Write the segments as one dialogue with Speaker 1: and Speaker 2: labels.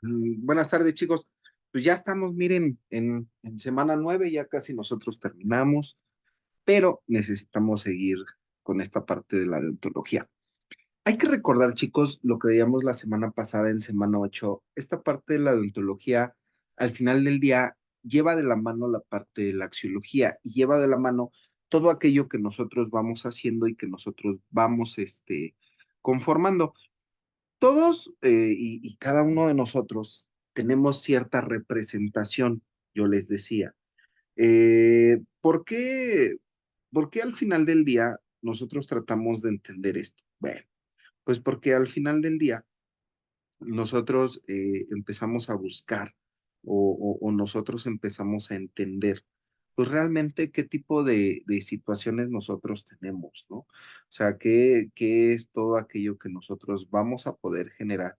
Speaker 1: Buenas tardes, chicos. Pues ya estamos, miren, en semana 9, ya casi nosotros terminamos, pero necesitamos seguir con esta parte de la deontología. Hay que recordar, chicos, lo que veíamos la semana pasada en semana 8. Esta parte de la deontología, al final del día, lleva de la mano la parte de la axiología y lleva de la mano todo aquello que nosotros vamos haciendo y que nosotros vamos, conformando. Todos y cada uno de nosotros tenemos cierta representación, yo les decía. ¿Por qué al final del día nosotros tratamos de entender esto? Bueno, pues porque al final del día nosotros empezamos a buscar o nosotros empezamos a entender, pues realmente qué tipo de situaciones nosotros tenemos, ¿no? O sea, qué es todo aquello que nosotros vamos a poder generar,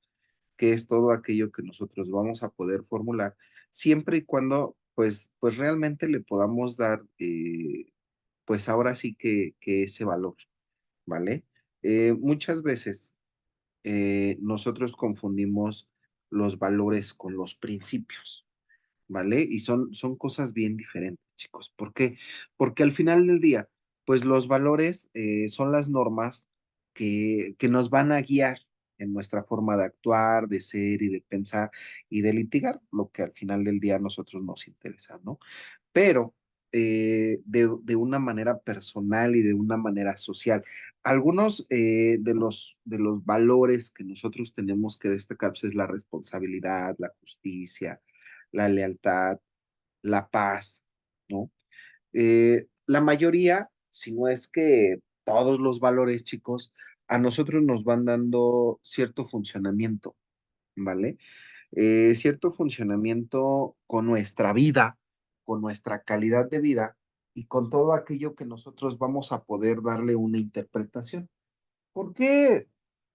Speaker 1: qué es todo aquello que nosotros vamos a poder formular, siempre y cuando, pues realmente le podamos dar, pues ahora sí que ese valor, ¿vale? Muchas veces nosotros confundimos los valores con los principios, ¿vale? Y son cosas bien diferentes, chicos. ¿Por qué? Porque al final del día, pues los valores son las normas que nos van a guiar en nuestra forma de actuar, de ser y de pensar y de litigar, lo que al final del día a nosotros nos interesa, ¿no? Pero de una manera personal y de una manera social. Algunos de los valores que nosotros tenemos que destacar pues, es la responsabilidad, la justicia, la lealtad, la paz, ¿no? La mayoría, si no es que todos los valores, chicos, a nosotros nos van dando cierto funcionamiento, ¿vale? Cierto funcionamiento con nuestra vida, con nuestra calidad de vida y con todo aquello que nosotros vamos a poder darle una interpretación. ¿Por qué?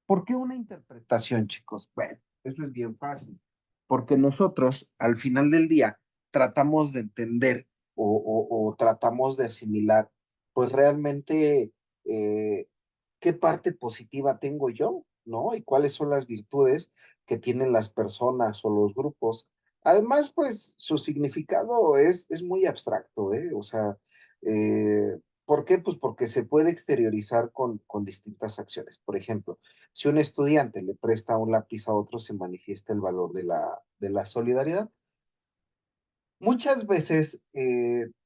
Speaker 1: ¿Por qué una interpretación, chicos? Bueno, eso es bien fácil, porque nosotros al final del día tratamos de entender o tratamos de asimilar, pues realmente eh, qué parte positiva tengo yo, ¿no? Y cuáles son las virtudes que tienen las personas o los grupos. Además, pues su significado es muy abstracto, ¿eh? O sea, ¿por qué? Pues porque se puede exteriorizar con distintas acciones. Por ejemplo, si un estudiante le presta un lápiz a otro, se manifiesta el valor de la solidaridad. Muchas veces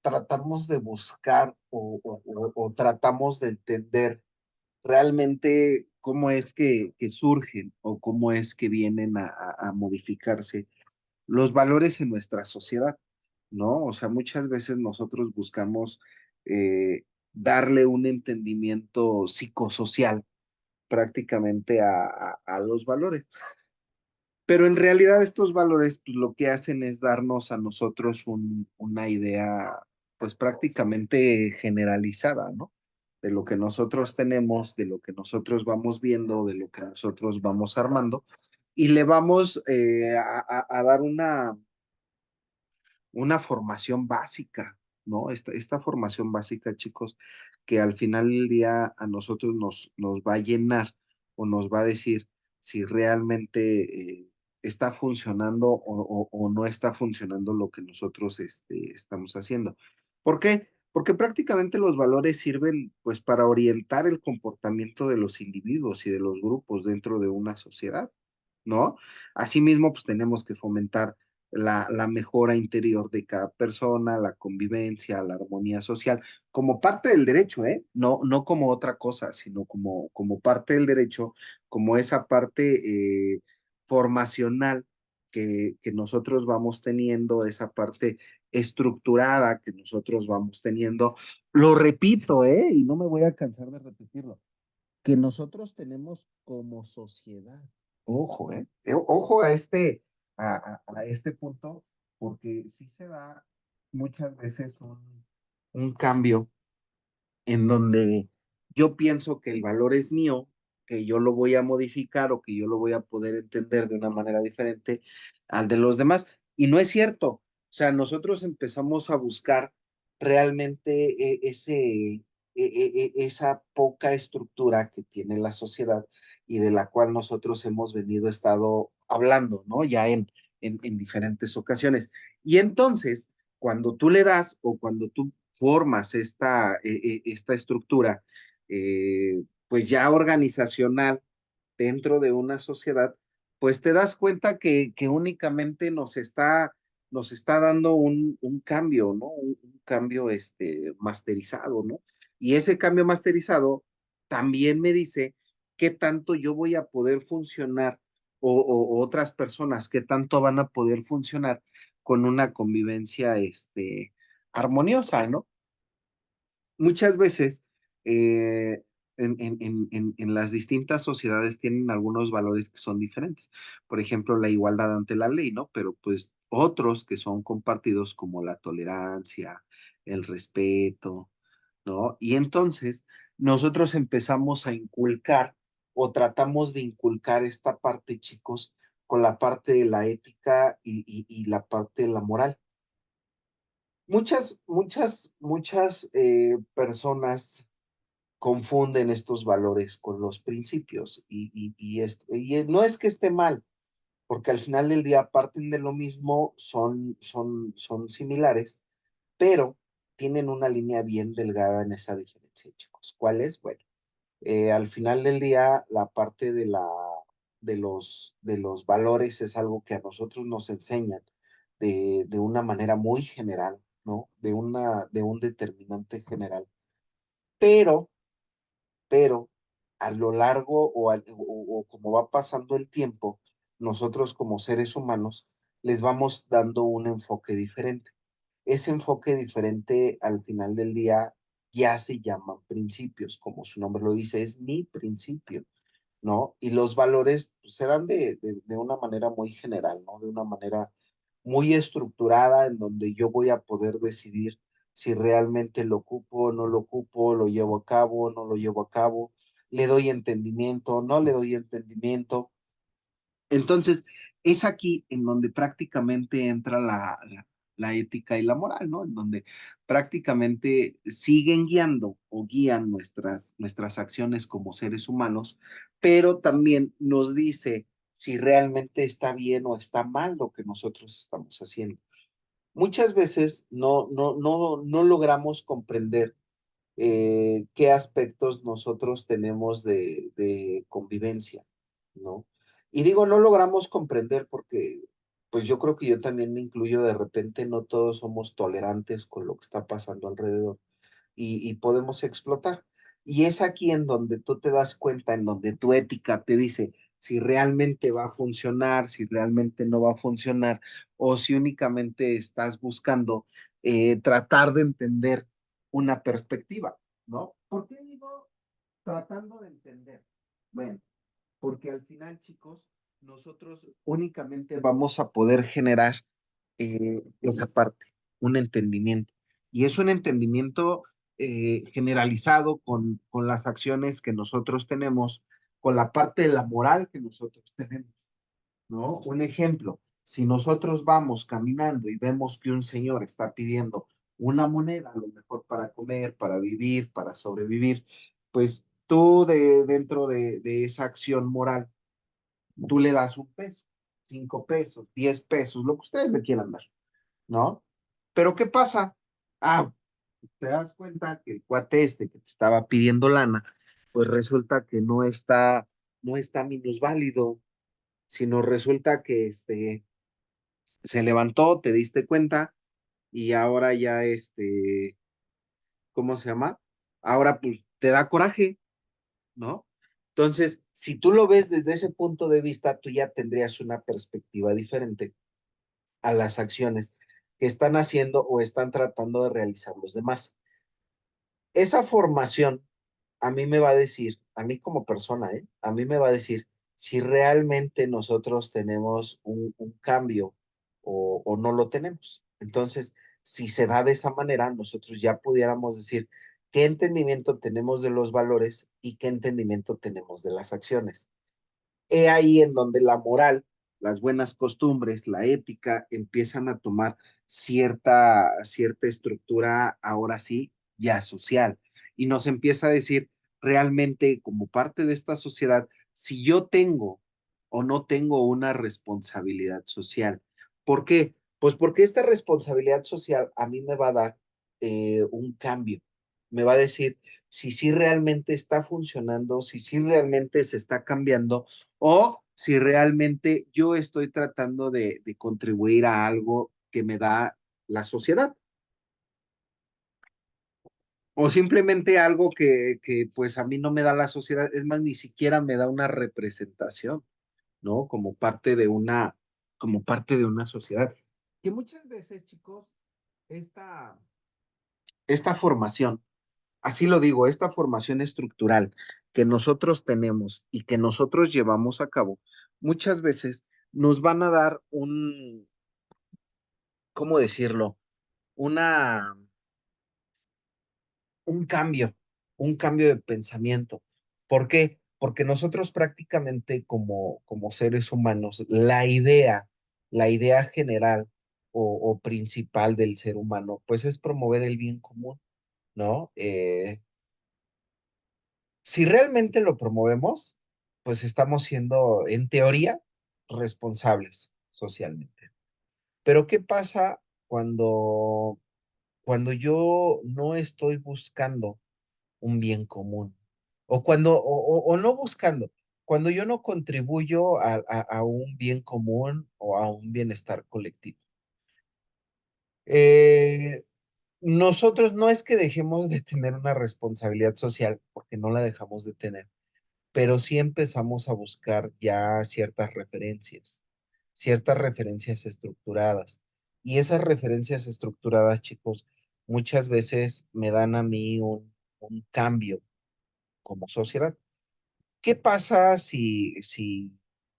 Speaker 1: tratamos de buscar o tratamos de entender realmente cómo es que surgen o cómo es que vienen a modificarse los valores en nuestra sociedad, ¿no? O sea, muchas veces nosotros buscamos darle un entendimiento psicosocial prácticamente a los valores. Pero en realidad estos valores, pues lo que hacen es darnos a nosotros una idea, pues prácticamente generalizada, ¿no? De lo que nosotros tenemos, de lo que nosotros vamos viendo, de lo que nosotros vamos armando, y le vamos a dar una formación básica, ¿no? Esta formación básica, chicos, que al final del día a nosotros nos va a llenar o nos va a decir si realmente está funcionando o no está funcionando lo que nosotros estamos haciendo. ¿Por qué? Porque prácticamente los valores sirven pues para orientar el comportamiento de los individuos y de los grupos dentro de una sociedad, ¿no? Asimismo, pues tenemos que fomentar la mejora interior de cada persona, la convivencia, la armonía social, como parte del derecho, ¿eh? No como otra cosa, sino como parte del derecho, como esa parte formacional que nosotros vamos teniendo, esa parte estructurada que nosotros vamos teniendo. Lo repito, ¿eh? Y no me voy a cansar de repetirlo, que nosotros tenemos como sociedad. Ojo, ¿eh? Ojo a este punto, porque sí se da muchas veces un cambio en donde yo pienso que el valor es mío, que yo lo voy a modificar o que yo lo voy a poder entender de una manera diferente al de los demás. Y no es cierto. O sea, nosotros empezamos a buscar realmente esa poca estructura que tiene la sociedad y de la cual nosotros hemos venido estado hablando, ¿no? Ya en diferentes ocasiones. Y entonces, cuando tú le das o cuando tú formas esta estructura, pues ya organizacional dentro de una sociedad, pues te das cuenta que únicamente nos está dando un cambio, ¿no? Un cambio masterizado, ¿no? Y ese cambio masterizado también me dice qué tanto yo voy a poder funcionar o otras personas, qué tanto van a poder funcionar con una convivencia armoniosa, ¿no? Muchas veces eh, en las distintas sociedades tienen algunos valores que son diferentes. Por ejemplo, la igualdad ante la ley, ¿no? Pero pues otros que son compartidos como la tolerancia, el respeto, ¿no? Y entonces nosotros empezamos a inculcar o tratamos de inculcar esta parte, chicos, con la parte de la ética y la parte de la moral. Muchas personas confunden estos valores con los principios y no es que esté mal, porque al final del día parten de lo mismo, son similares, pero tienen una línea bien delgada en esa diferencia, chicos. ¿Cuál es? Bueno, al final del día, la parte de los valores es algo que a nosotros nos enseñan de una manera muy general, ¿no? De un determinante general. Pero, pero, a lo largo o como va pasando el tiempo, nosotros como seres humanos les vamos dando un enfoque diferente. Ese enfoque diferente al final del día ya se llaman principios, como su nombre lo dice, es mi principio, ¿no? Y los valores pues, se dan de una manera muy general, ¿no? De una manera muy estructurada en donde yo voy a poder decidir si realmente lo ocupo, no lo ocupo, lo llevo a cabo, no lo llevo a cabo, le doy entendimiento, no le doy entendimiento. Entonces, es aquí en donde prácticamente entra la ética y la moral, ¿no? En donde prácticamente siguen guiando o guían nuestras acciones como seres humanos, pero también nos dice si realmente está bien o está mal lo que nosotros estamos haciendo. Muchas veces no logramos comprender qué aspectos nosotros tenemos de convivencia, ¿no? Y digo, no logramos comprender porque, pues yo creo que yo también me incluyo, de repente no todos somos tolerantes con lo que está pasando alrededor y podemos explotar. Y es aquí en donde tú te das cuenta, en donde tu ética te dice si realmente va a funcionar, si realmente no va a funcionar, o si únicamente estás buscando tratar de entender una perspectiva, ¿no? ¿Por qué digo tratando de entender? Bueno, porque al final, chicos, nosotros únicamente vamos a poder generar esa parte, un entendimiento. Y es un entendimiento generalizado con las acciones que nosotros tenemos, con la parte de la moral que nosotros tenemos, ¿no? Un ejemplo, si nosotros vamos caminando y vemos que un señor está pidiendo una moneda, a lo mejor para comer, para vivir, para sobrevivir, pues tú dentro de esa acción moral, tú le das 1 peso, 5 pesos, 10 pesos, lo que ustedes le quieran dar, ¿no? Pero ¿qué pasa? Ah, te das cuenta que el cuate este que te estaba pidiendo lana, pues resulta que no está minusválido, sino resulta que se levantó, te diste cuenta y ahora ya ¿cómo se llama? Ahora pues te da coraje, ¿no? Entonces, si tú lo ves desde ese punto de vista, tú ya tendrías una perspectiva diferente a las acciones que están haciendo o están tratando de realizar los demás. Esa formación a mí me va a decir, a mí como persona, ¿eh? A mí me va a decir si realmente nosotros tenemos un cambio o no lo tenemos. Entonces, si se da de esa manera, nosotros ya pudiéramos decir qué entendimiento tenemos de los valores y qué entendimiento tenemos de las acciones. He ahí en donde la moral, las buenas costumbres, la ética empiezan a tomar cierta estructura, ahora sí, ya social. y nos empieza a decir realmente como parte de esta sociedad si yo tengo o no tengo una responsabilidad social. ¿Por qué? Pues porque esta responsabilidad social a mí me va a dar un cambio. Me va a decir si sí realmente está funcionando, si sí realmente se está cambiando o si realmente yo estoy tratando de contribuir a algo que me da la sociedad. O simplemente algo que pues a mí no me da la sociedad, es más, ni siquiera me da una representación, ¿no? Como parte de una sociedad. Que muchas veces, chicos, esta, esta formación, así lo digo, esta formación estructural que nosotros tenemos y que nosotros llevamos a cabo, muchas veces nos van a dar ¿cómo decirlo? Una, un cambio, un cambio de pensamiento. ¿Por qué? Porque nosotros prácticamente como seres humanos, la idea general o principal del ser humano, pues es promover el bien común, ¿no? Si realmente lo promovemos, pues estamos siendo, en teoría, responsables socialmente. Pero ¿qué pasa cuando yo no estoy buscando un bien común? O no buscando, cuando yo no contribuyo a un bien común o a un bienestar colectivo. Eh, Nosotros no es que dejemos de tener una responsabilidad social, porque no la dejamos de tener, pero sí empezamos a buscar ya ciertas referencias estructuradas. Y esas referencias estructuradas, chicos, muchas veces me dan a mí un cambio como sociedad. ¿Qué pasa si,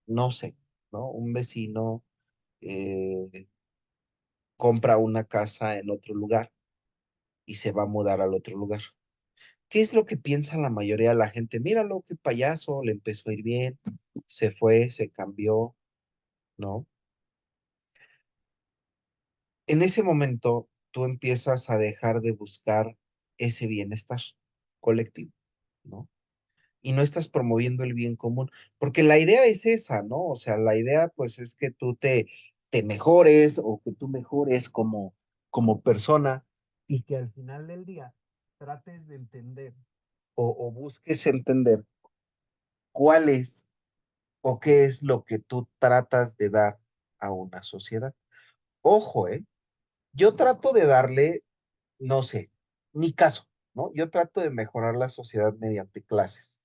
Speaker 1: no sé, ¿no? Un vecino eh, compra una casa en otro lugar y se va a mudar al otro lugar? ¿Qué es lo que piensa la mayoría de la gente? Míralo, qué payaso, le empezó a ir bien, se fue, se cambió, ¿no? En ese momento tú empiezas a dejar de buscar ese bienestar colectivo, ¿no? Y no estás promoviendo el bien común, porque la idea es esa, ¿no? O sea, la idea pues es que tú te mejores o que tú mejores como persona y que al final del día trates de entender o busques entender cuál es o qué es lo que tú tratas de dar a una sociedad. Ojo, ¿eh? Yo trato de darle, no sé, mi caso, ¿no? Yo trato de mejorar la sociedad mediante clases.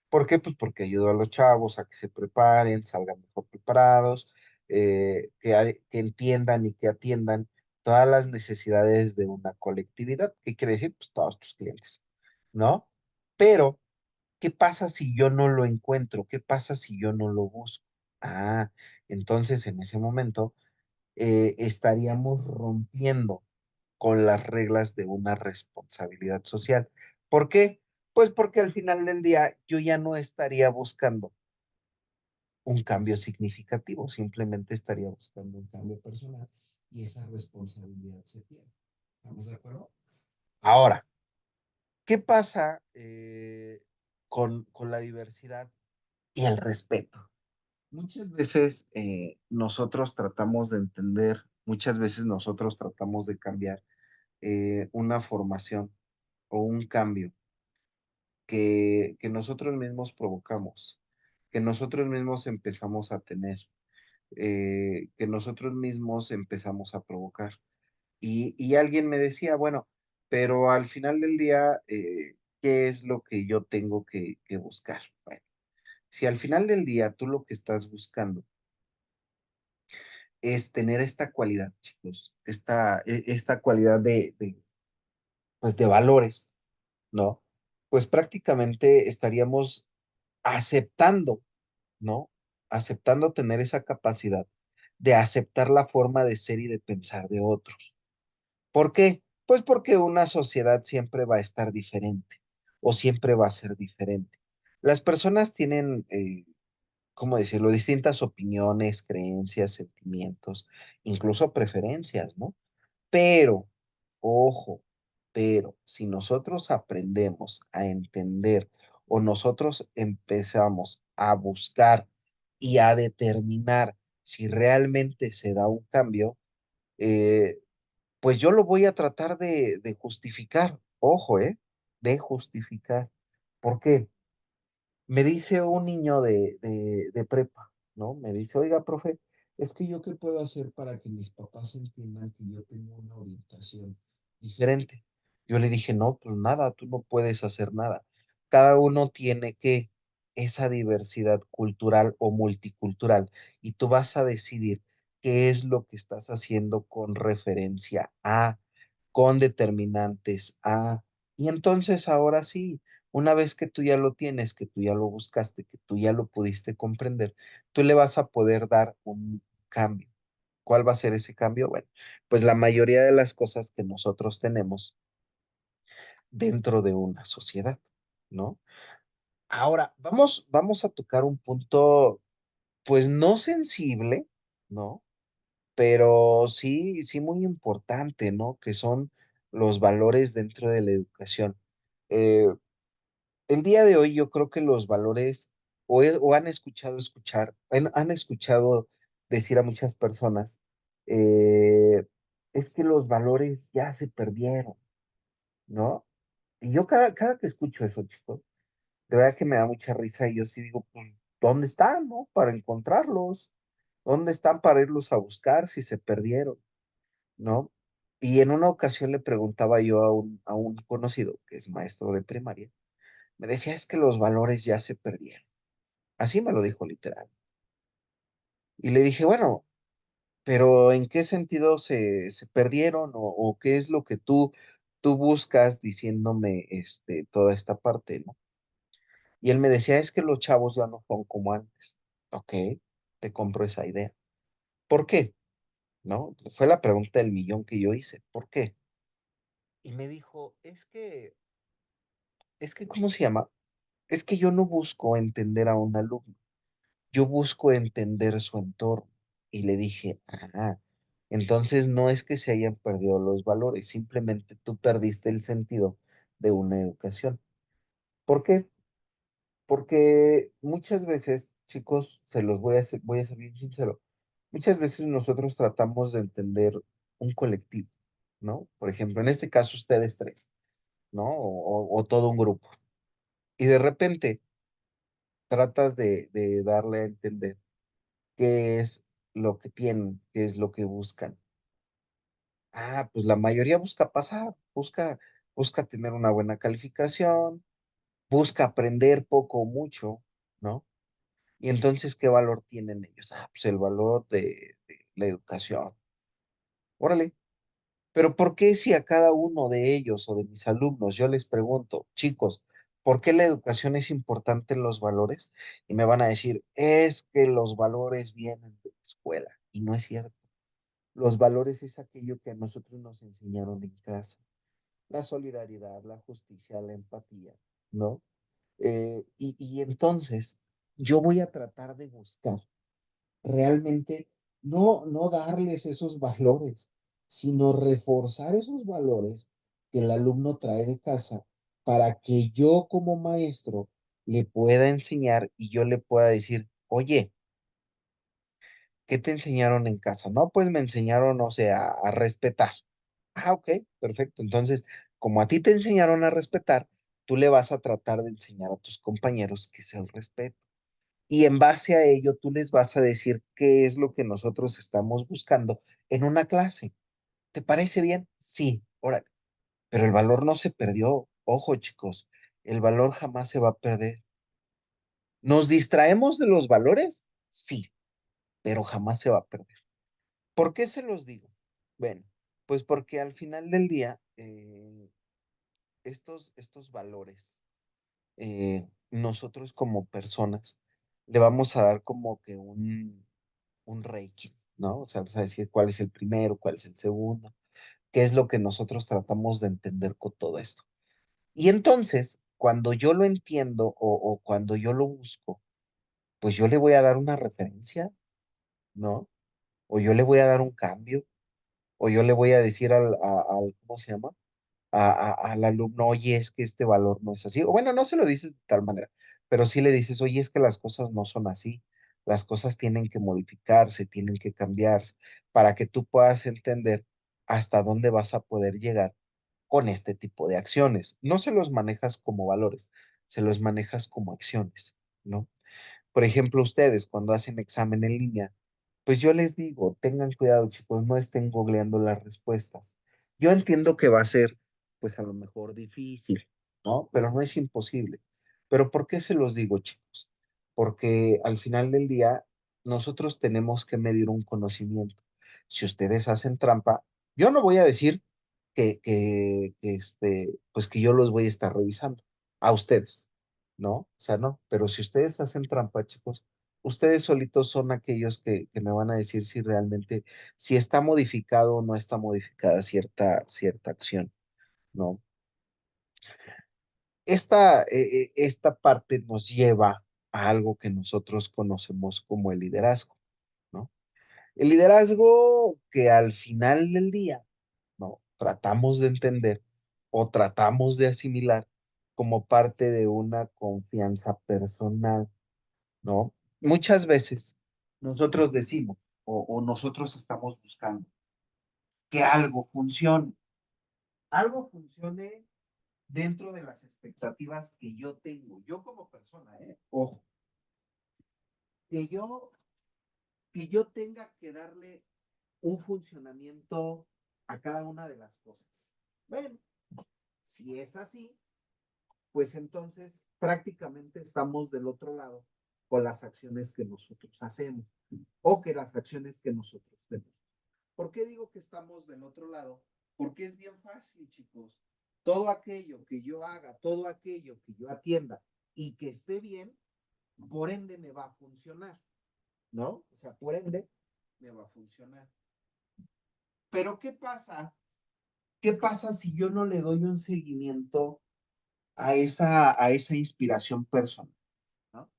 Speaker 1: ¿Por qué? Pues porque ayudo a los chavos a que se preparen, salgan mejor preparados, que entiendan y que atiendan todas las necesidades de una colectividad. ¿Qué quiere decir? Pues todos tus clientes, ¿no? Pero ¿qué pasa si yo no lo encuentro? ¿Qué pasa si yo no lo busco? Ah, entonces en ese momento estaríamos rompiendo con las reglas de una responsabilidad social. ¿Por qué? Pues porque al final del día yo ya no estaría buscando un cambio significativo, simplemente estaría buscando un cambio personal y esa responsabilidad se pierde. ¿Estamos de acuerdo? Ahora, ¿qué pasa con la diversidad y el respeto? Muchas veces nosotros tratamos de entender, muchas veces nosotros tratamos de cambiar una formación o un cambio que nosotros mismos provocamos, que nosotros mismos empezamos a tener, que nosotros mismos empezamos a provocar. Y alguien me decía, bueno, pero al final del día, ¿qué es lo que yo tengo que buscar? Bueno, si al final del día tú lo que estás buscando es tener esta cualidad, chicos, esta cualidad pues de valores, ¿no? Pues prácticamente estaríamos aceptando, ¿no? Aceptando tener esa capacidad de aceptar la forma de ser y de pensar de otros. ¿Por qué? Pues porque una sociedad siempre va a estar diferente o siempre va a ser diferente. Las personas tienen, ¿cómo decirlo?, distintas opiniones, creencias, sentimientos, incluso preferencias, ¿no? Pero, ojo, Pero si nosotros aprendemos a entender o nosotros empezamos a buscar y a determinar si realmente se da un cambio, eh, pues yo lo voy a tratar de justificar. Ojo, ¿eh? De justificar. ¿Por qué? Me dice un niño de prepa, ¿no? Me dice, oiga, profe, es que yo qué puedo hacer para que mis papás entiendan que yo tengo una orientación diferente. Yo le dije, no, pues nada, tú no puedes hacer nada. Cada uno tiene que esa diversidad cultural o multicultural y tú vas a decidir qué es lo que estás haciendo con referencia a, con determinantes a. Y entonces ahora sí. Una vez que tú ya lo tienes, que tú ya lo buscaste, que tú ya lo pudiste comprender, tú le vas a poder dar un cambio. ¿Cuál va a ser ese cambio? Bueno, pues la mayoría de las cosas que nosotros tenemos dentro de una sociedad, ¿no? Ahora, vamos a tocar un punto, pues no sensible, ¿no? Pero sí, sí muy importante, ¿no? Que son los valores dentro de la educación. Eh, el día de hoy yo creo que los valores o han han escuchado decir a muchas personas, eh, es que los valores ya se perdieron, ¿no? Y yo cada que escucho eso, chicos, de verdad que me da mucha risa y yo sí digo, pues, ¿dónde están, no? Para encontrarlos, ¿dónde están para irlos a buscar si se perdieron, ¿no? Y en una ocasión le preguntaba yo a un conocido que es maestro de primaria, me decía, es que los valores ya se perdieron. Así me lo dijo literal. Y le dije, bueno, pero ¿en qué sentido se perdieron o qué es lo que tú buscas diciéndome toda esta parte, ¿no? Y él me decía, es que los chavos ya no son como antes. Ok, te compro esa idea. ¿Por qué? ¿No? Fue la pregunta del millón que yo hice. ¿Por qué? Y me dijo, ¿cómo se llama? Es que yo no busco entender a un alumno. Yo busco entender su entorno. Y le dije, entonces no es que se hayan perdido los valores, simplemente tú perdiste el sentido de una educación. ¿Por qué? Porque muchas veces, chicos, voy a ser bien sincero, muchas veces nosotros tratamos de entender un colectivo, ¿no? Por ejemplo, en este caso ustedes tres, ¿no? O todo un grupo. Y de repente tratas de darle a entender qué es lo que tienen, qué es lo que buscan. Pues la mayoría busca pasar, busca tener una buena calificación, busca aprender poco o mucho, ¿no? Y entonces, ¿qué valor tienen ellos? Pues el valor de la educación. Órale, pero ¿por qué si a cada uno de ellos o de mis alumnos yo les pregunto, chicos, ¿por qué la educación es importante en los valores? Y me van a decir, es que los valores vienen de la escuela. Y no es cierto. Los valores es aquello que a nosotros nos enseñaron en casa. La solidaridad, la justicia, la empatía, ¿no? Y entonces yo voy a tratar de buscar realmente no darles esos valores, sino reforzar esos valores que el alumno trae de casa para que yo como maestro le pueda enseñar y yo le pueda decir, oye, ¿qué te enseñaron en casa? No, pues me enseñaron, o sea, a respetar. Ok, perfecto. Entonces, como a ti te enseñaron a respetar, tú le vas a tratar de enseñar a tus compañeros que es el respeto. Y en base a ello, tú les vas a decir qué es lo que nosotros estamos buscando en una clase. ¿Te parece bien? Sí, órale. Pero el valor no se perdió. Ojo, chicos, el valor jamás se va a perder. ¿Nos distraemos de los valores? Sí, pero jamás se va a perder. ¿Por qué se los digo? Bueno, pues porque al final del día, estos valores, nosotros como personas, le vamos a dar como que un ranking, ¿no? O sea, vamos a decir cuál es el primero, cuál es el segundo, qué es lo que nosotros tratamos de entender con todo esto. Y entonces, cuando yo lo entiendo o cuando yo lo busco, pues yo le voy a dar una referencia, ¿no? O yo le voy a dar un cambio, o yo le voy a decir ¿cómo se llama? al alumno, oye, es que este valor no es así. O bueno, no se lo dices de tal manera, pero sí le dices, oye, es que las cosas no son así. Las cosas tienen que modificarse, tienen que cambiarse, para que tú puedas entender hasta dónde vas a poder llegar con este tipo de acciones. No se los manejas como valores, se los manejas como acciones, ¿no? Por ejemplo, ustedes cuando hacen examen en línea, pues yo les digo, tengan cuidado, chicos, no estén googleando las respuestas. Yo entiendo que va a ser, pues a lo mejor difícil, ¿no? Pero no es imposible. Pero ¿por qué se los digo, chicos? Porque al final del día, nosotros tenemos que medir un conocimiento. Si ustedes hacen trampa, yo no voy a decir pues que yo los voy a estar revisando a ustedes, ¿no? O sea, no, pero si ustedes hacen trampa, chicos, ustedes solitos son aquellos que me van a decir si realmente, si está modificado o no está modificada cierta acción, ¿no? Esta parte nos lleva a algo que nosotros conocemos como el liderazgo, ¿no? El liderazgo que al final del día, ¿no? Tratamos de entender o tratamos de asimilar como parte de una confianza personal, ¿no? Muchas veces nosotros decimos o nosotros estamos buscando que algo funcione dentro de las expectativas que yo tengo, yo como persona, ¿eh? Ojo, que yo, que yo tenga que darle un funcionamiento a cada una de las cosas. Bueno, si es así, pues entonces prácticamente estamos del otro lado con las acciones que nosotros hacemos o que las acciones que nosotros tenemos. ¿Por qué digo que estamos del otro lado? Porque es bien fácil, chicos. Todo aquello que yo haga, todo aquello que yo atienda y que esté bien, por ende me va a funcionar, ¿no? O sea, por ende me va a funcionar. Pero ¿qué pasa? ¿Qué pasa si yo no le doy un seguimiento a esa inspiración personal, ¿no?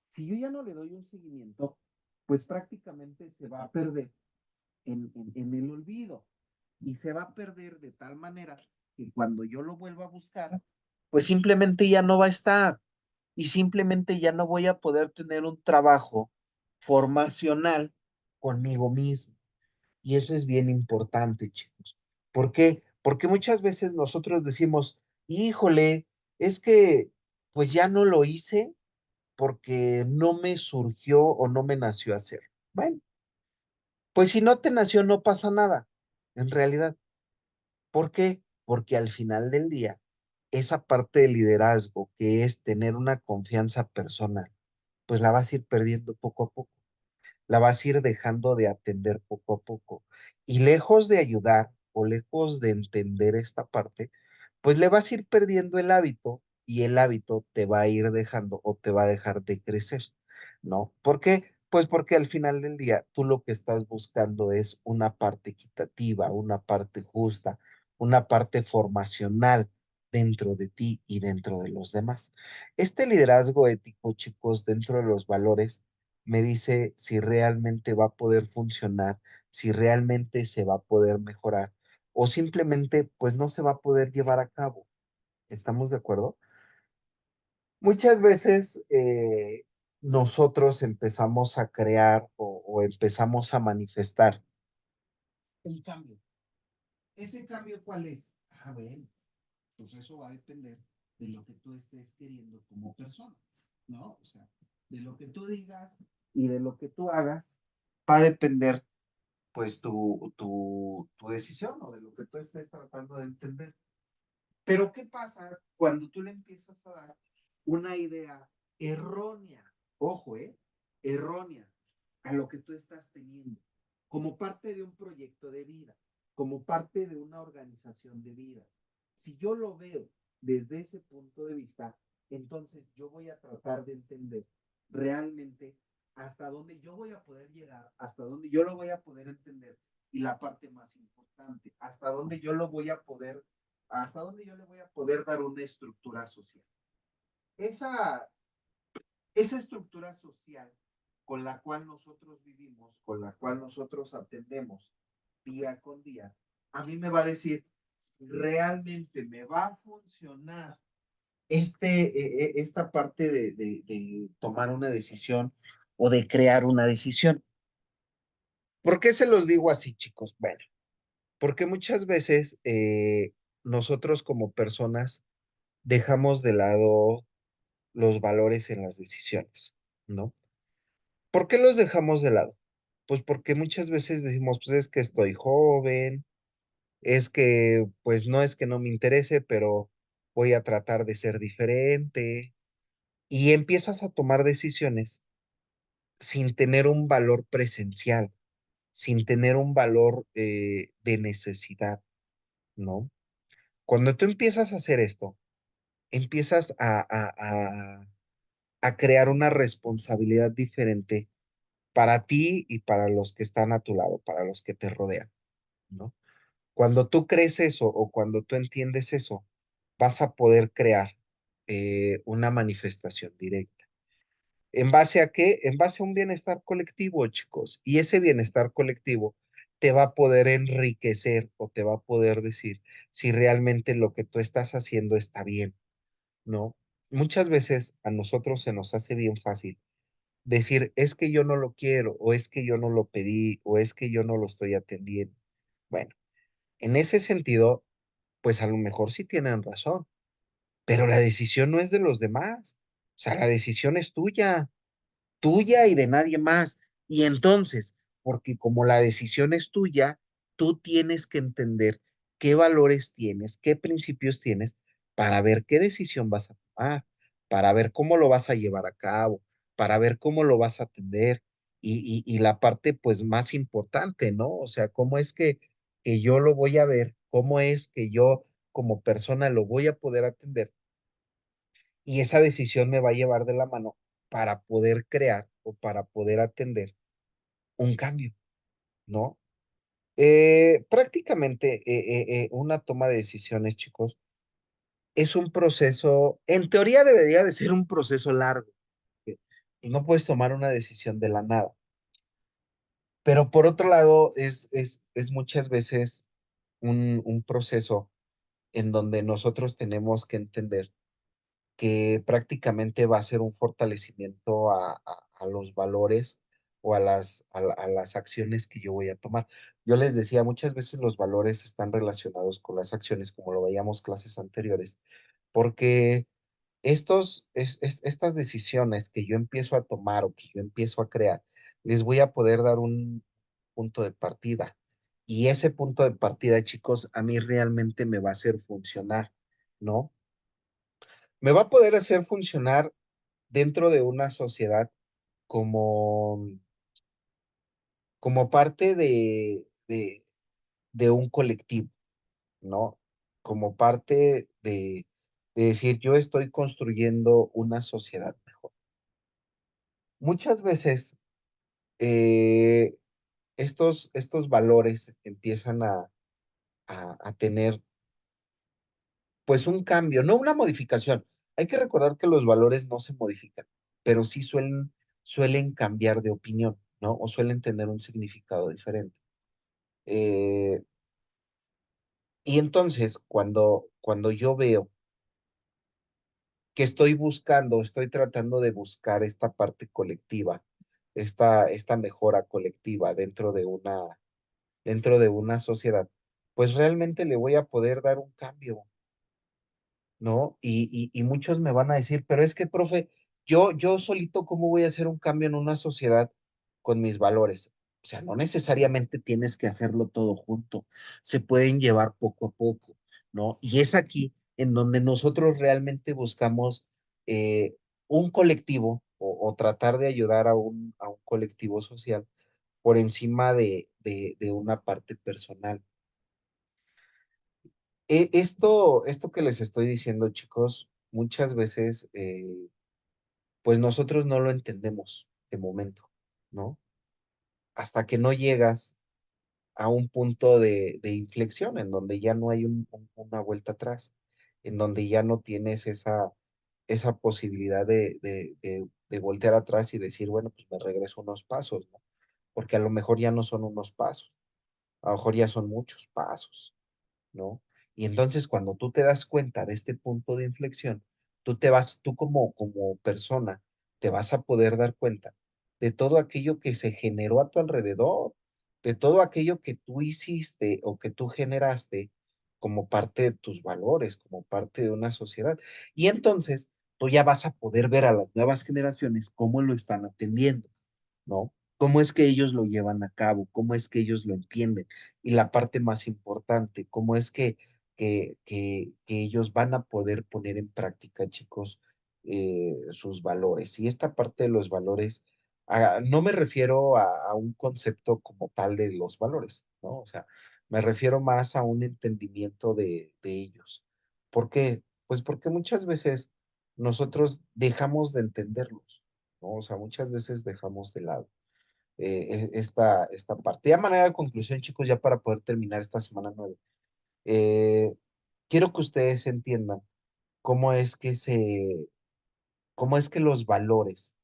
Speaker 1: Si yo ya no le doy un seguimiento, pues prácticamente se va a perder en el olvido y se va a perder de tal manera que cuando yo lo vuelva a buscar, pues simplemente ya no va a estar y simplemente ya no voy a poder tener un trabajo formacional conmigo mismo. Y eso es bien importante, chicos. ¿Por qué? Porque muchas veces nosotros decimos, híjole, es que pues ya no lo hice porque no me surgió o no me nació hacer. Bueno, pues si no te nació, no pasa nada, en realidad. ¿Por qué? Porque al final del día, esa parte de liderazgo que es tener una confianza personal, pues la vas a ir perdiendo poco a poco, la vas a ir dejando de atender poco a poco. Y lejos de ayudar o lejos de entender esta parte, pues le vas a ir perdiendo el hábito y el hábito te va a ir dejando o te va a dejar de crecer, ¿no? ¿Por qué? Pues porque al final del día tú lo que estás buscando es una parte equitativa, una parte justa, una parte formacional dentro de ti y dentro de los demás. Este liderazgo ético, chicos, dentro de los valores, me dice si realmente va a poder funcionar, si realmente se va a poder mejorar o simplemente pues no se va a poder llevar a cabo. ¿Estamos de acuerdo? Muchas veces nosotros empezamos a crear o empezamos a manifestar un cambio. ¿Ese cambio cuál es? Ah, bueno, pues eso va a depender de lo que tú estés queriendo como persona, ¿no? O sea, de lo que tú digas y de lo que tú hagas va a depender pues tu decisión o de lo que tú estés tratando de entender. Pero ¿qué pasa cuando tú le empiezas a dar una idea errónea, ojo, errónea a lo que tú estás teniendo, como parte de un proyecto de vida, como parte de una organización de vida? Si yo lo veo desde ese punto de vista, entonces yo voy a tratar de entender realmente hasta dónde yo voy a poder llegar, hasta dónde yo lo voy a poder entender y la parte más importante, hasta dónde yo le voy a poder dar una estructura social. Esa, esa estructura social con la cual nosotros vivimos, con la cual nosotros atendemos día con día, a mí me va a decir realmente me va a funcionar esta parte de tomar una decisión o de crear una decisión. ¿Por qué se los digo así, chicos? Bueno, porque muchas veces nosotros como personas dejamos de lado los valores en las decisiones, ¿no? ¿Por qué los dejamos de lado? Pues porque muchas veces decimos, pues es que estoy joven, es que, pues no es que no me interese, pero voy a tratar de ser diferente. Y empiezas a tomar decisiones sin tener un valor presencial, sin tener un valor de necesidad, ¿no? Cuando tú empiezas a hacer esto, empiezas a crear una responsabilidad diferente para ti y para los que están a tu lado, para los que te rodean, ¿no? Cuando tú crees eso o cuando tú entiendes eso, vas a poder crear una manifestación directa. ¿En base a qué? En base a un bienestar colectivo, chicos. Y ese bienestar colectivo te va a poder enriquecer o te va a poder decir si realmente lo que tú estás haciendo está bien, ¿no? Muchas veces a nosotros se nos hace bien fácil decir, es que yo no lo quiero, o es que yo no lo pedí, o es que yo no lo estoy atendiendo. Bueno, en ese sentido, pues a lo mejor sí tienen razón, pero la decisión no es de los demás. O sea, la decisión es tuya y de nadie más. Y entonces, porque como la decisión es tuya, tú tienes que entender qué valores tienes, qué principios tienes para ver qué decisión vas a tomar, para ver cómo lo vas a llevar a cabo, para ver cómo lo vas a atender. Y la parte pues más importante, ¿no? O sea, cómo es que yo lo voy a ver, cómo es que yo como persona lo voy a poder atender y esa decisión me va a llevar de la mano para poder crear o para poder atender un cambio, ¿no? Prácticamente una toma de decisiones, chicos, es un proceso, en teoría debería de ser un proceso largo, que no puedes tomar una decisión de la nada, pero por otro lado es muchas veces un proceso en donde nosotros tenemos que entender que prácticamente va a ser un fortalecimiento a los valores o a las acciones que yo voy a tomar. Yo les decía, muchas veces los valores están relacionados con las acciones, como lo veíamos clases anteriores, porque estas decisiones que yo empiezo a tomar o que yo empiezo a crear, les voy a poder dar un punto de partida. Y ese punto de partida, chicos, a mí realmente me va a hacer funcionar, ¿no? Me va a poder hacer funcionar dentro de una sociedad como, como parte de un colectivo, ¿no? Como parte de decir, yo estoy construyendo una sociedad mejor. Muchas veces eh, estos valores empiezan a tener pues un cambio, no una modificación. Hay que recordar que los valores no se modifican, pero sí suelen cambiar de opinión, ¿no? O suelen tener un significado diferente. Eh, y entonces, cuando yo veo que estoy buscando, estoy tratando de buscar esta parte colectiva, esta mejora colectiva dentro de una sociedad, pues realmente le voy a poder dar un cambio, ¿no? Y muchos me van a decir, pero es que, profe, yo solito, ¿cómo voy a hacer un cambio en una sociedad con mis valores? O sea, no necesariamente tienes que hacerlo todo junto, se pueden llevar poco a poco, ¿no? Y es aquí en donde nosotros realmente buscamos eh, un colectivo o tratar de ayudar a un colectivo social por encima de una parte personal. Esto que les estoy diciendo, chicos, muchas veces, pues nosotros no lo entendemos de momento, ¿no? Hasta que no llegas a un punto de inflexión en donde ya no hay una vuelta atrás, en donde ya no tienes esa posibilidad de voltear atrás y decir, bueno, pues me regreso unos pasos, ¿no? Porque a lo mejor ya no son unos pasos, a lo mejor ya son muchos pasos, ¿no? Y entonces cuando tú te das cuenta de este punto de inflexión, tú como persona, te vas a poder dar cuenta de todo aquello que se generó a tu alrededor, de todo aquello que tú hiciste o que tú generaste como parte de tus valores, como parte de una sociedad. Y entonces tú ya vas a poder ver a las nuevas generaciones cómo lo están atendiendo, ¿no? Cómo es que ellos lo llevan a cabo, cómo es que ellos lo entienden. Y la parte más importante, cómo es que ellos van a poder poner en práctica, chicos, sus valores. Y esta parte de los valores, no me refiero a un concepto como tal de los valores, ¿no? O sea, me refiero más a un entendimiento de ellos. ¿Por qué? Pues porque muchas veces nosotros dejamos de entenderlos, ¿no? O sea, muchas veces dejamos de lado esta parte. Ya a manera de conclusión, chicos, ya para poder terminar esta semana 9, eh, quiero que ustedes entiendan cómo es que cómo es que los valores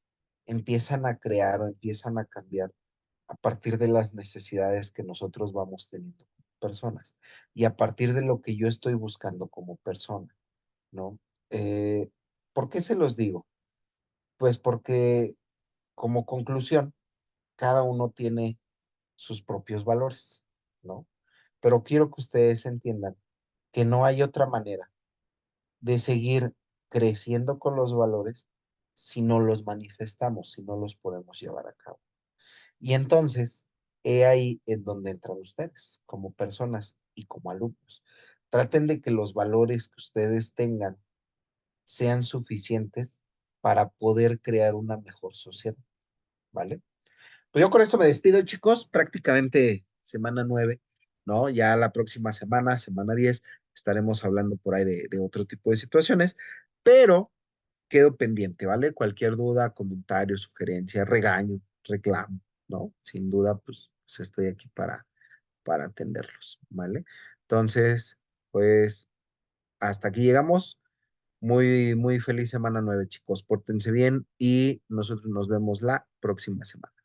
Speaker 1: empiezan a crear o empiezan a cambiar a partir de las necesidades que nosotros vamos teniendo como personas y a partir de lo que yo estoy buscando como persona, ¿no? Eh, ¿Por qué se los digo? Pues porque como conclusión, cada uno tiene sus propios valores, ¿no? Pero quiero que ustedes entiendan que no hay otra manera de seguir creciendo con los valores si no los manifestamos, si no los podemos llevar a cabo. Y entonces, he ahí en donde entran ustedes, como personas y como alumnos. Traten de que los valores que ustedes tengan sean suficientes para poder crear una mejor sociedad, ¿vale? Pues yo con esto me despido, chicos. Prácticamente semana 9, ¿no? Ya la próxima semana, semana 10, estaremos hablando por ahí de otro tipo de situaciones, pero quedo pendiente, ¿vale? Cualquier duda, comentario, sugerencia, regaño, reclamo, ¿no? Sin duda, pues estoy aquí para atenderlos, ¿vale? Entonces, pues hasta aquí llegamos. Muy, muy feliz semana 9, chicos. Pórtense bien y nosotros nos vemos la próxima semana.